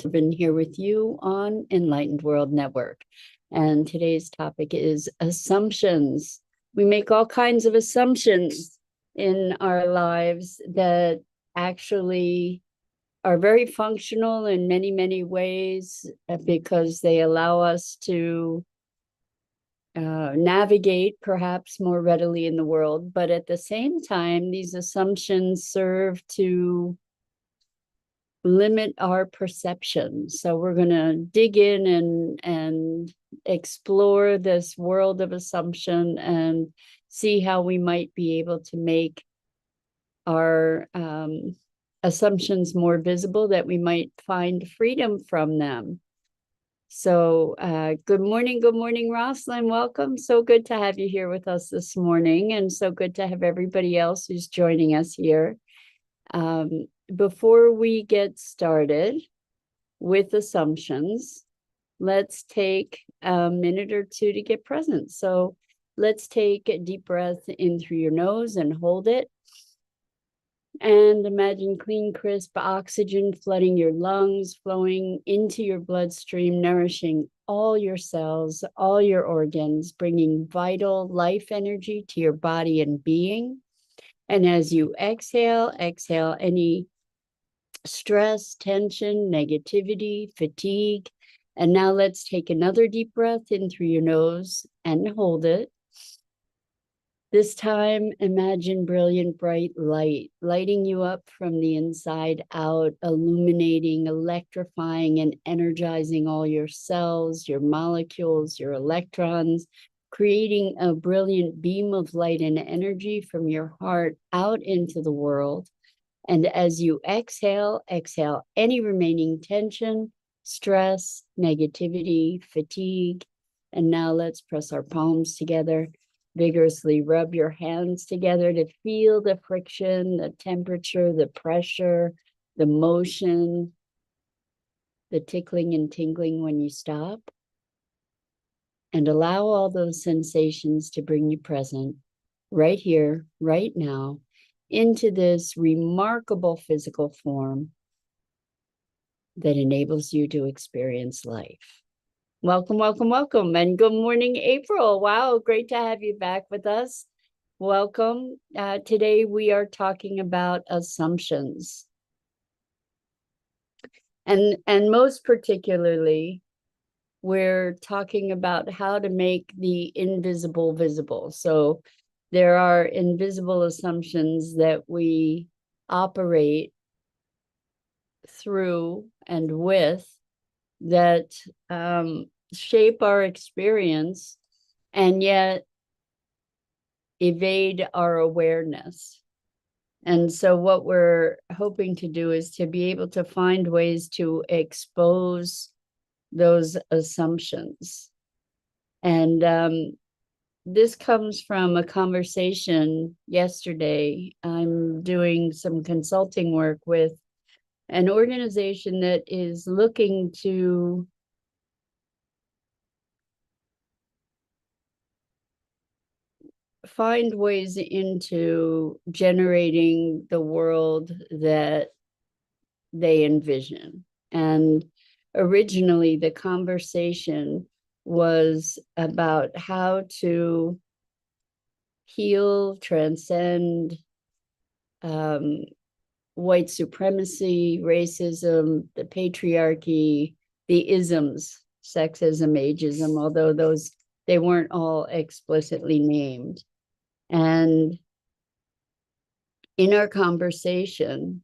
Rubin here with you on Enlightened World Network. And today's topic is assumptions. We make all kinds of assumptions in our lives that actually are very functional in many, many ways because they allow us to navigate perhaps more readily in the world. But at the same time, these assumptions serve to limit our perception. So we're going to dig in and explore this world of assumption and see how we might be able to make our assumptions more visible, that we might find freedom from them. So good morning, Rosalind. Welcome. So good to have you here with us this morning, and so good to have everybody else who's joining us here. Before we get started with assumptions, let's take a minute or two to get present. So let's take a deep breath in through your nose and hold it. And imagine clean, crisp oxygen flooding your lungs, flowing into your bloodstream, nourishing all your cells, all your organs, bringing vital life energy to your body and being. And as you exhale any stress, tension, negativity, fatigue. And now let's take another deep breath in through your nose and hold it. This time, imagine brilliant, bright light, lighting you up from the inside out, illuminating, electrifying, and energizing all your cells, your molecules, your electrons, creating a brilliant beam of light and energy from your heart out into the world. And as you exhale any remaining tension, stress, negativity, fatigue. And now let's press our palms together, vigorously rub your hands together to feel the friction, the temperature, the pressure, the motion, the tickling and tingling when you stop. And allow all those sensations to bring you present right here, right now, into this remarkable physical form that enables you to experience life. Welcome, welcome, welcome. And good morning, April. Wow, great to have you back with us. Welcome. Today we are talking about assumptions. And most particularly, we're talking about how to make the invisible visible. So there are invisible assumptions that we operate through and with that shape our experience and yet evade our awareness. And so what we're hoping to do is to be able to find ways to expose those assumptions. And this comes from a conversation yesterday. I'm doing some consulting work with an organization that is looking to find ways into generating the world that they envision. And originally, the conversation was about how to heal, transcend white supremacy, racism, the patriarchy, the isms, sexism, ageism, although they weren't all explicitly named. And in our conversation,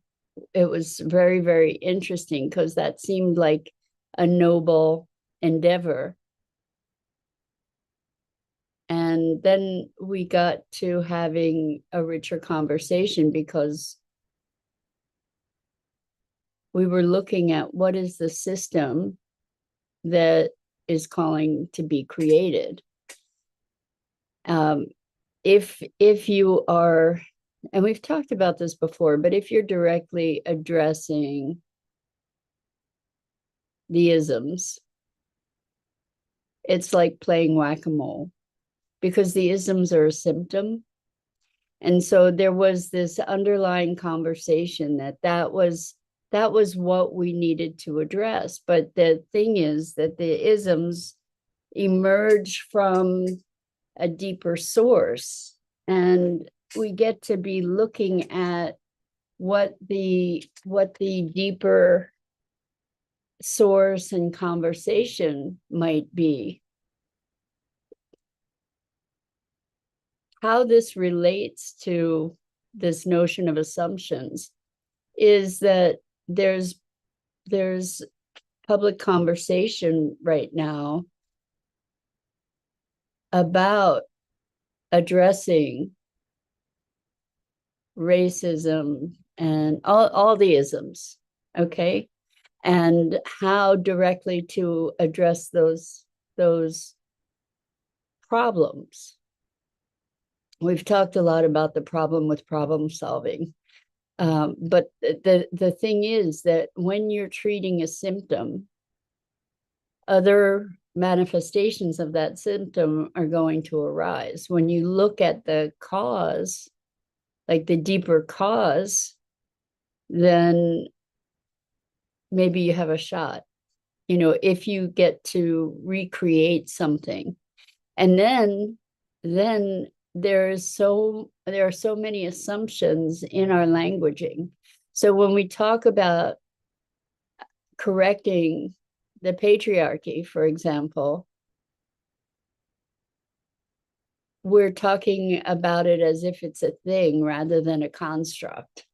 it was very, very interesting because that seemed like a noble endeavor. And then we got to having a richer conversation because we were looking at what is the system that is calling to be created. If you are, and we've talked about this before, but if you're directly addressing the isms, it's like playing whack-a-mole because the isms are a symptom. And so there was this underlying conversation that was that was what we needed to address. But the thing is that the isms emerge from a deeper source, and we get to be looking at what the deeper source and conversation might be. How this relates to this notion of assumptions is that there's public conversation right now about addressing racism and all the isms, okay? And how directly to address those problems. We've talked a lot about the problem with problem solving. But the thing is that when you're treating a symptom, other manifestations of that symptom are going to arise. When you look at the cause, like the deeper cause, then maybe you have a shot, if you get to recreate something. And then there are so many assumptions in our languaging. So when we talk about correcting the patriarchy, for example, we're talking about it as if it's a thing rather than a construct.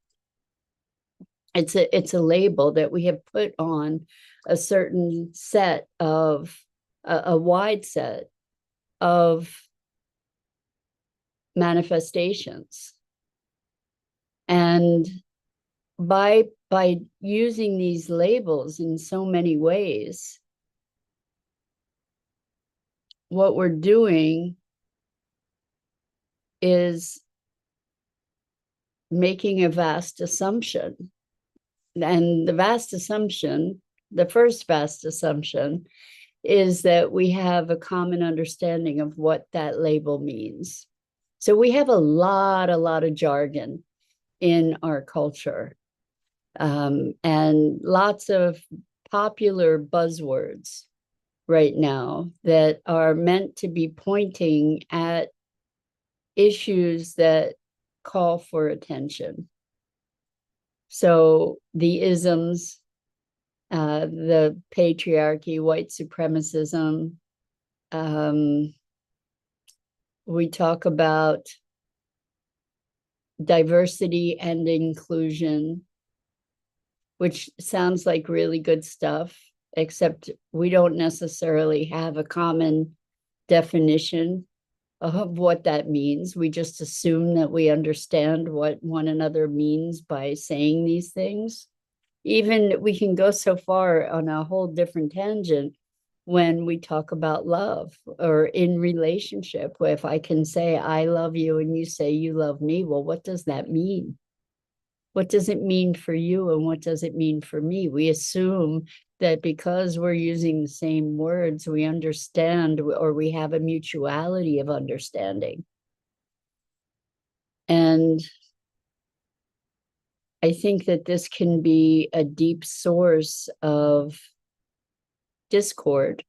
It's a label that we have put on a certain set of a wide set of manifestations. And by using these labels in so many ways, what we're doing is making a vast assumption. And the first vast assumption is that we have a common understanding of what that label means. So we have a lot of jargon in our culture, and lots of popular buzzwords right now that are meant to be pointing at issues that call for attention. So the isms, the patriarchy, white supremacism, we talk about diversity and inclusion, which sounds like really good stuff, except we don't necessarily have a common definition of what that means. We just assume that we understand what one another means by saying these things. Even we can go so far on a whole different tangent when we talk about love or in relationship. If I can say I love you and you say you love me, well, what does that mean? What does it mean for you and what does it mean for me? We assume that because we're using the same words, we understand, or we have a mutuality of understanding. And I think that this can be a deep source of discord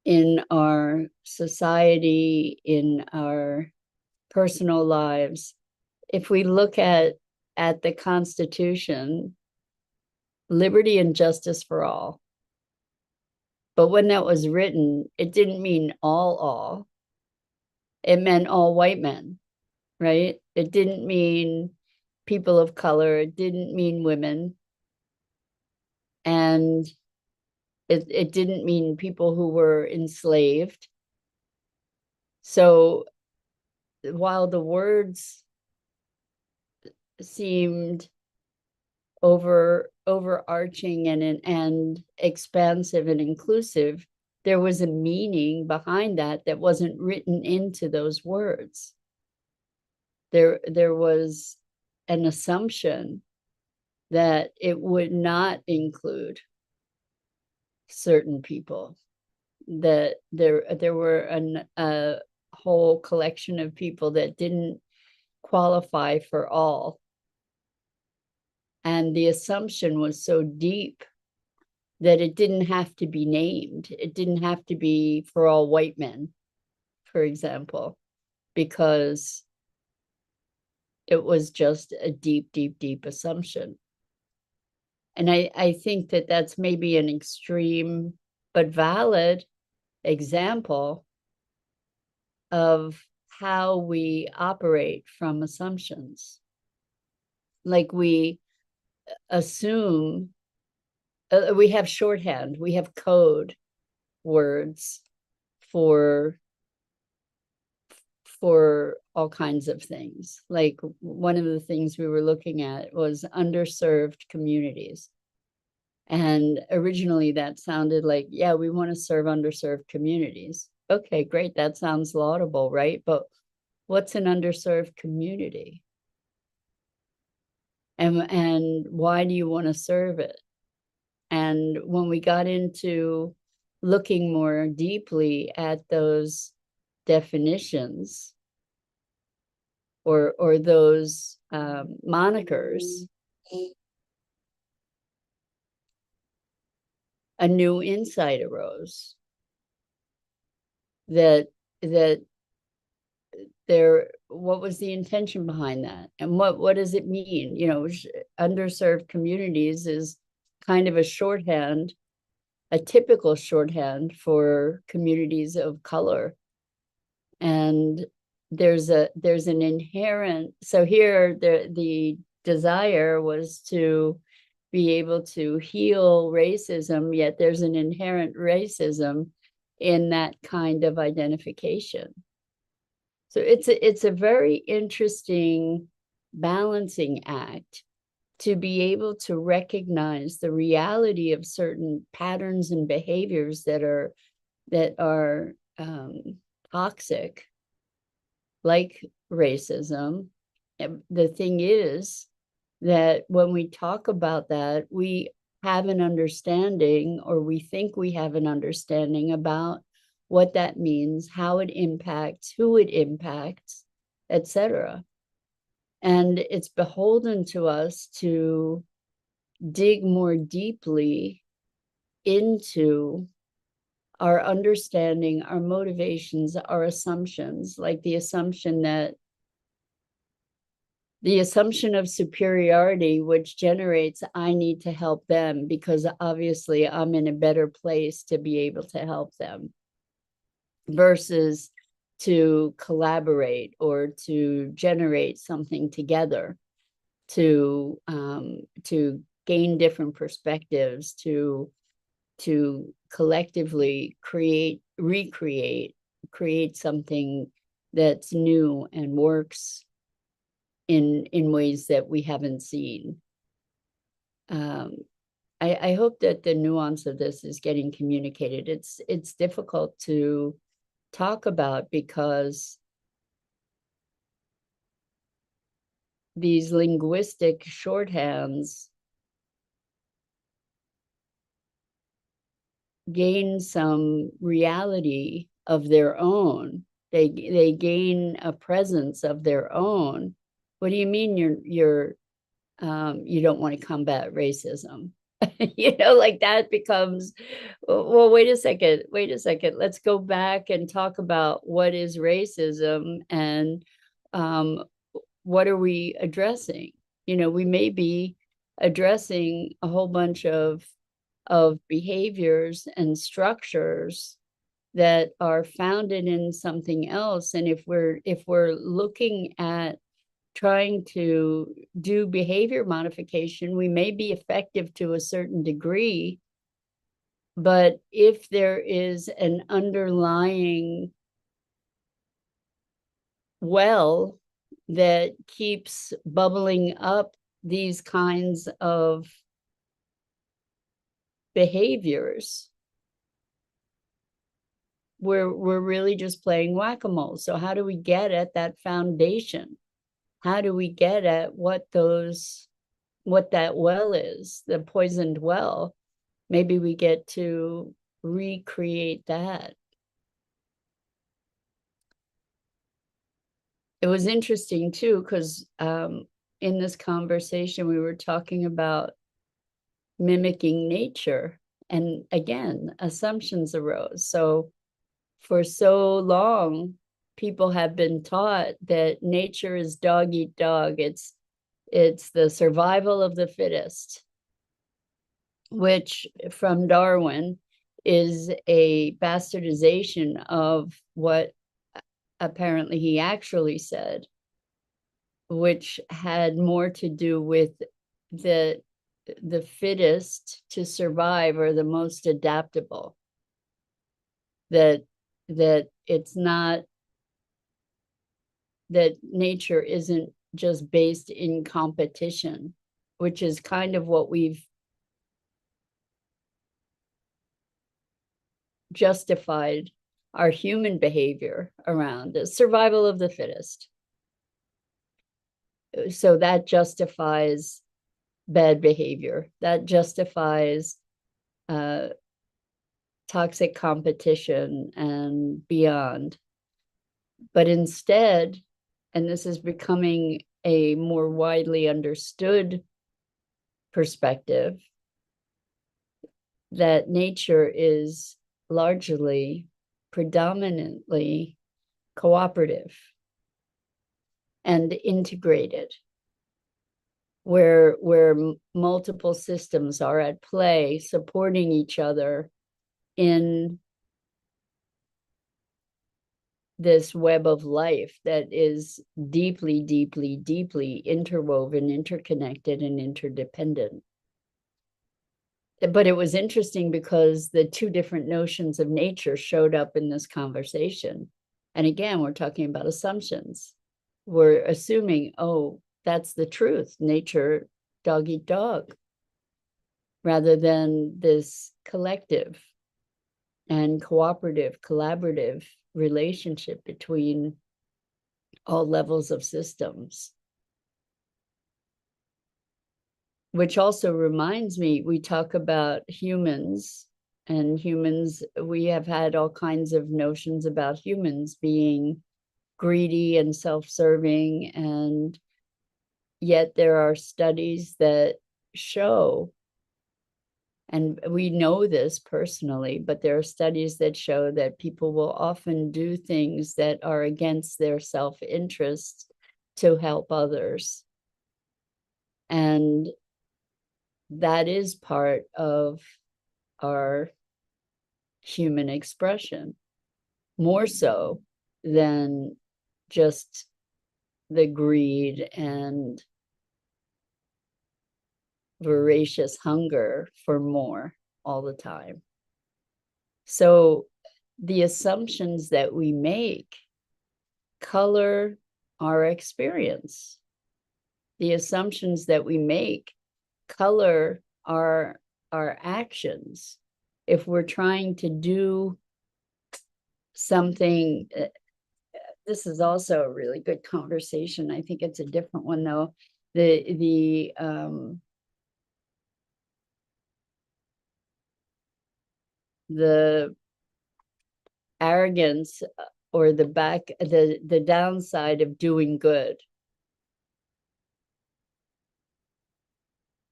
in our society, in our personal lives. If we look at the Constitution, liberty and justice for all. But when that was written, it didn't mean all. It meant all white men, right? It didn't mean people of color. It didn't mean women. And it didn't mean people who were enslaved. So while the words seemed overarching and expansive and inclusive, there was a meaning behind that wasn't written into those words. There was an assumption that it would not include certain people, that there were a whole collection of people that didn't qualify for all. And the assumption was so deep that it didn't have to be named. It didn't have to be for all white men, for example, because it was just a deep, deep, deep assumption. And I think that that's maybe an extreme but valid example of how we operate from assumptions. Like we assume, we have shorthand, we have code words for all kinds of things. Like one of the things we were looking at was underserved communities. And originally that sounded like, yeah, we want to serve underserved communities. Okay, great. That sounds laudable, right? But what's an underserved community? And why do you want to serve it? And when we got into looking more deeply at those definitions or those monikers, a new insight arose that there, what was the intention behind that, and what does it mean? You know, underserved communities is kind of a shorthand, a typical shorthand for communities of color. And there's an inherent, so here the desire was to be able to heal racism, yet there's an inherent racism in that kind of identification. So it's a very interesting balancing act to be able to recognize the reality of certain patterns and behaviors that are toxic, like racism. The thing is that when we talk about that, we have an understanding, or we think we have an understanding about what that means, how it impacts, who it impacts, etc. And it's beholden to us to dig more deeply into our understanding, our motivations, our assumptions, like the assumption of superiority, which generates, I need to help them because obviously I'm in a better place to be able to help them, versus to collaborate or to generate something together, to gain different perspectives, to collectively create something that's new and works in ways that we haven't seen. I hope that the nuance of this is getting communicated. It's difficult to talk about because these linguistic shorthands gain some reality of their own. They gain a presence of their own. What do you mean you don't want to combat racism? You know, like that becomes, well, wait a second, let's go back and talk about what is racism and what are we addressing. You know, we may be addressing a whole bunch of behaviors and structures that are founded in something else. And if we're looking at trying to do behavior modification, we may be effective to a certain degree, but if there is an underlying well that keeps bubbling up these kinds of behaviors, we're really just playing whack-a-mole. So how do we get at that foundation? How do we get at what that well is, the poisoned well? Maybe we get to recreate that. It was interesting too, because in this conversation, we were talking about mimicking nature. And again, assumptions arose. So for so long, people have been taught that nature is dog eat dog. It's the survival of the fittest, which from Darwin is a bastardization of what apparently he actually said, which had more to do with the fittest to survive or the most adaptable. That it's not, that nature isn't just based in competition, which is kind of what we've justified our human behavior around, the survival of the fittest. So that justifies bad behavior. That justifies toxic competition and beyond. But instead, and this is becoming a more widely understood perspective, that nature is largely, predominantly cooperative and integrated, where multiple systems are at play, supporting each other in this web of life that is deeply, deeply, deeply interwoven, interconnected, and interdependent. But it was interesting because the two different notions of nature showed up in this conversation. And again, we're talking about assumptions. We're assuming, oh, that's the truth. Nature, dog eat dog, rather than this collective and cooperative, collaborative relationship between all levels of systems. Which also reminds me, we talk about humans, and humans, we have had all kinds of notions about humans being greedy and self-serving, and yet there are studies that show, and we know this personally, but there are studies that show that people will often do things that are against their self-interest to help others. And that is part of our human expression, more so than just the greed and voracious hunger for more all the time. So the assumptions that we make color our experience. The assumptions that we make color our actions. If we're trying to do something, this is also a really good conversation. I think it's a different one though. The arrogance or the downside of doing good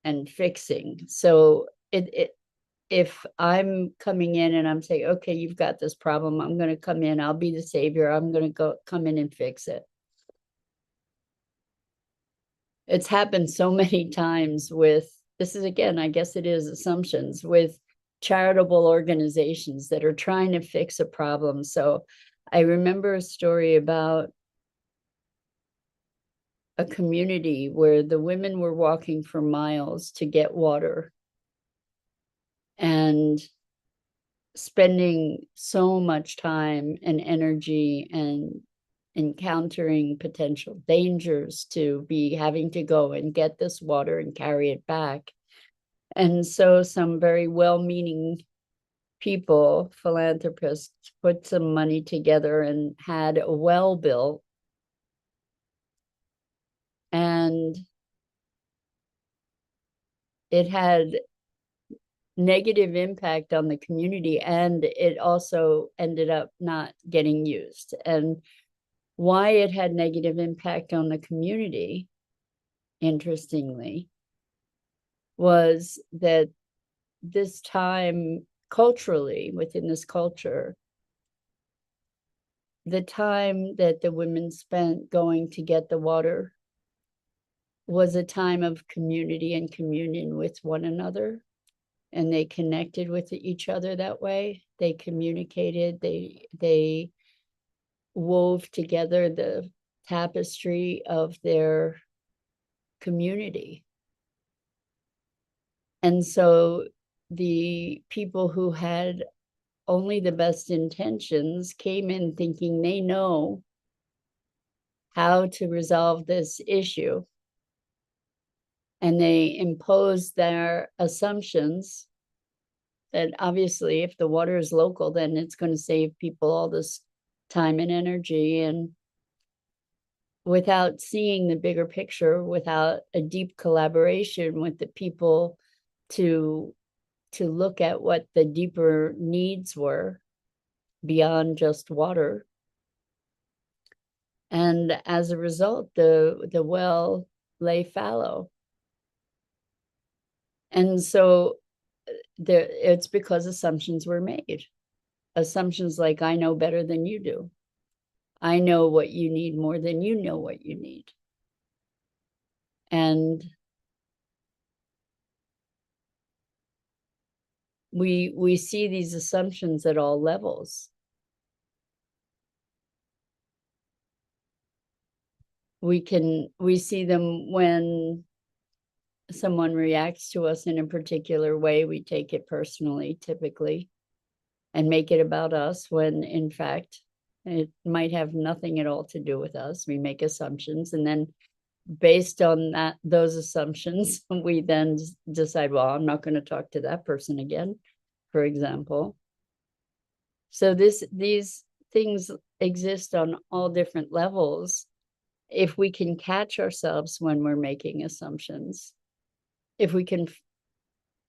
and fixing. So if I'm coming in and I'm saying, okay, you've got this problem, I'm going to come in, I'll be the savior, I'm going to come in and fix it. It's happened so many times with, this is again, I guess it is assumptions, with charitable organizations that are trying to fix a problem. So I remember a story about a community where the women were walking for miles to get water and spending so much time and energy and encountering potential dangers to be having to go and get this water and carry it back. And so some very well-meaning people, philanthropists, put some money together and had a well built. And it had negative impact on the community, and it also ended up not getting used. And why it had negative impact on the community interestingly, was that this time culturally, within this culture, the time that the women spent going to get the water was a time of community and communion with one another. And they connected with each other that way. They communicated, they wove together the tapestry of their community. And so the people who had only the best intentions came in thinking they know how to resolve this issue. And they imposed their assumptions that obviously if the water is local, then it's going to save people all this time and energy, and without seeing the bigger picture, without a deep collaboration with the people to look at what the deeper needs were beyond just water. And as a result, the well lay fallow. And so it's because assumptions were made. Assumptions like, I know better than you do. I know what you need more than you know what you need. And we see these assumptions at all levels. We see them when someone reacts to us in a particular way. We take it personally, typically, and make it about us, when in fact it might have nothing at all to do with us. We make assumptions, and then based on those assumptions, we then decide, well, I'm not going to talk to that person again, for example. So these things exist on all different levels. If we can catch ourselves when we're making assumptions, if we can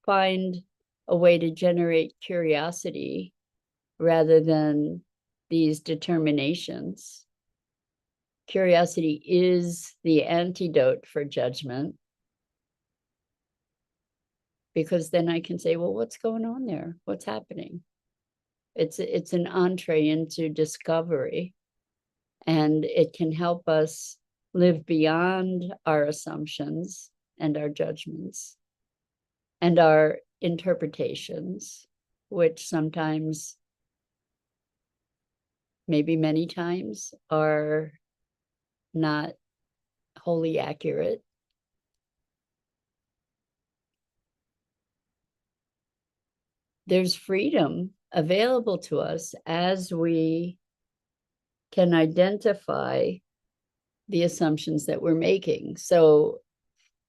find a way to generate curiosity rather than these determinations. Curiosity is the antidote for judgment, because then I can say, well, what's going on there? What's happening? It's an entree into discovery, and it can help us live beyond our assumptions and our judgments and our interpretations, which sometimes, maybe many times, are not wholly accurate. There's freedom available to us as we can identify the assumptions that we're making. So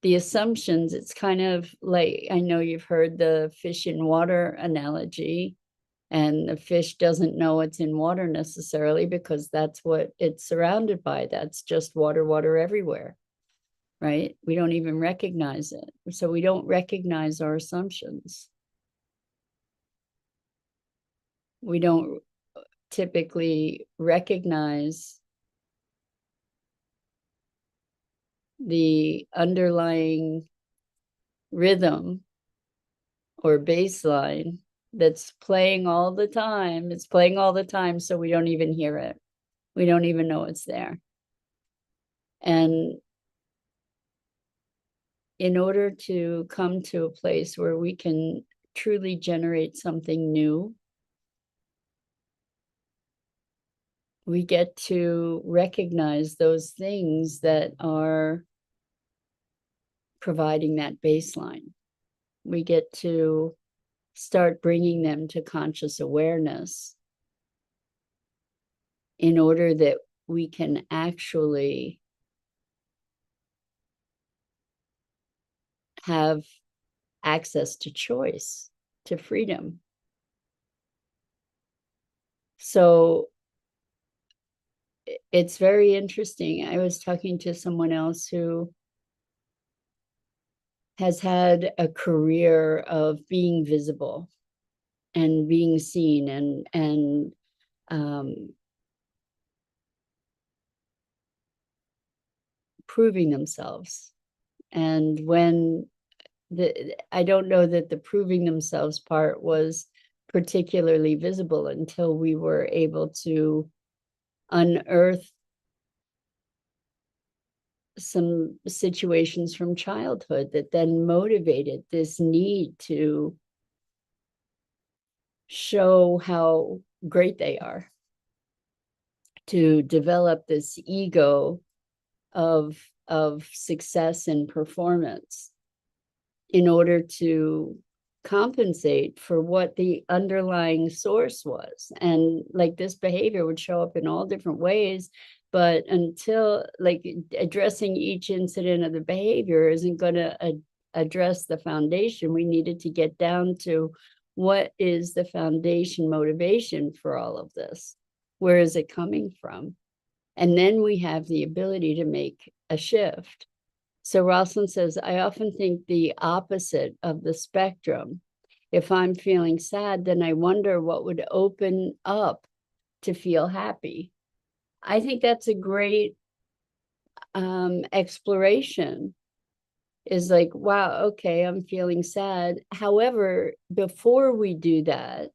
the assumptions, it's kind of like, I know you've heard the fish in water analogy, and the fish doesn't know it's in water necessarily because that's what it's surrounded by. That's just water, water everywhere, right? We don't even recognize it. So we don't recognize our assumptions. We don't typically recognize the underlying rhythm or baseline that's playing all the time. It's playing all the time, so we don't even hear it. We don't even know it's there. And in order to come to a place where we can truly generate something new, we get to recognize those things that are providing that baseline. We get to start bringing them to conscious awareness in order that we can actually have access to choice, to freedom. So it's very interesting. I was talking to someone else who has had a career of being visible and being seen and proving themselves And when I don't know that the proving themselves part was particularly visible until we were able to unearth some situations from childhood that then motivated this need to show how great they are, to develop this ego of success and performance in order to compensate for what the underlying source was. And like this behavior would show up in all different ways, but until like addressing each incident of the behavior isn't going to address the foundation. We needed to get down to what is the foundation motivation for all of this? Where is it coming from? And then we have the ability to make a shift. So Rosalind says, I often think the opposite of the spectrum. If I'm feeling sad, then I wonder what would open up to feel happy. I think that's a great exploration. Is like, wow, okay, I'm feeling sad. However, before we do that,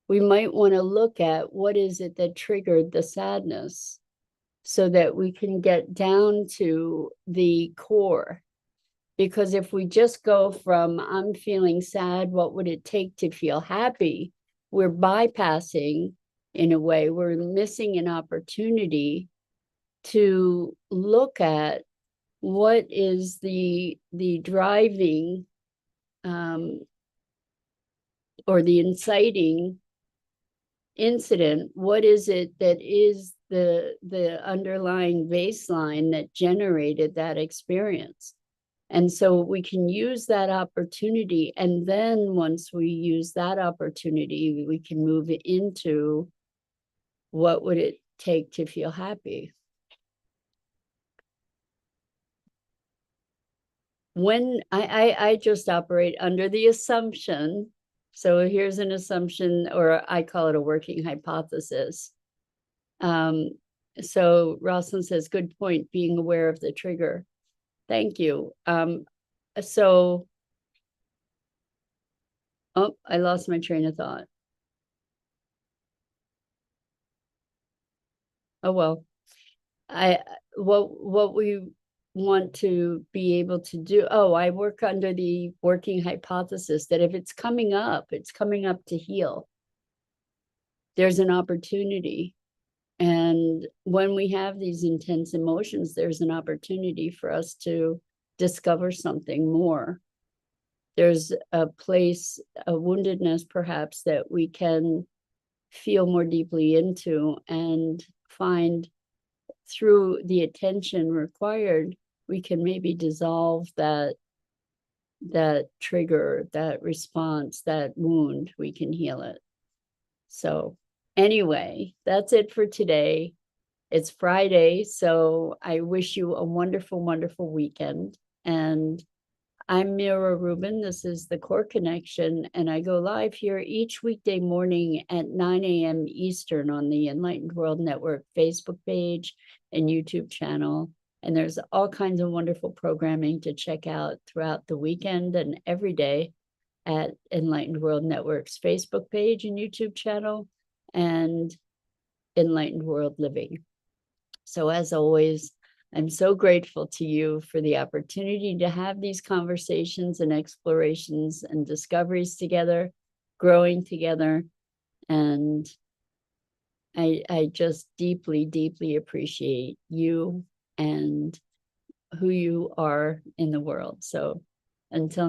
we might want to look at what is it that triggered the sadness so that we can get down to the core. Because if we just go from, I'm feeling sad, what would it take to feel happy? We're bypassing, in a way, we're missing an opportunity to look at what is the driving or the inciting incident. What is it that is the underlying baseline that generated that experience? And so we can use that opportunity. And then once we use that opportunity, we can move into what would it take to feel happy? When I just operate under the assumption, so here's an assumption, or I call it a working hypothesis. So Rosalind says, good point, being aware of the trigger. Thank you. So, oh, I lost my train of thought. Oh, well, what we want to be able to do. Oh, I work under the working hypothesis that if it's coming up to heal. There's an opportunity. And when we have these intense emotions, there's an opportunity for us to discover something more. There's a place, a woundedness perhaps, that we can feel more deeply into and find through the attention required, we can maybe dissolve that trigger, that response, that wound. We can heal it. So anyway, that's it for today. It's Friday, so I wish you a wonderful, wonderful weekend. And I'm Mira Rubin. This is the Core Connection, and I go live here each weekday morning at 9 a.m. Eastern on the Enlightened World Network Facebook page and YouTube channel. And there's all kinds of wonderful programming to check out throughout the weekend and every day at Enlightened World Network's Facebook page and YouTube channel and Enlightened World Living. So as always, I'm so grateful to you for the opportunity to have these conversations and explorations and discoveries together, growing together. And I just deeply, deeply appreciate you and who you are in the world. So until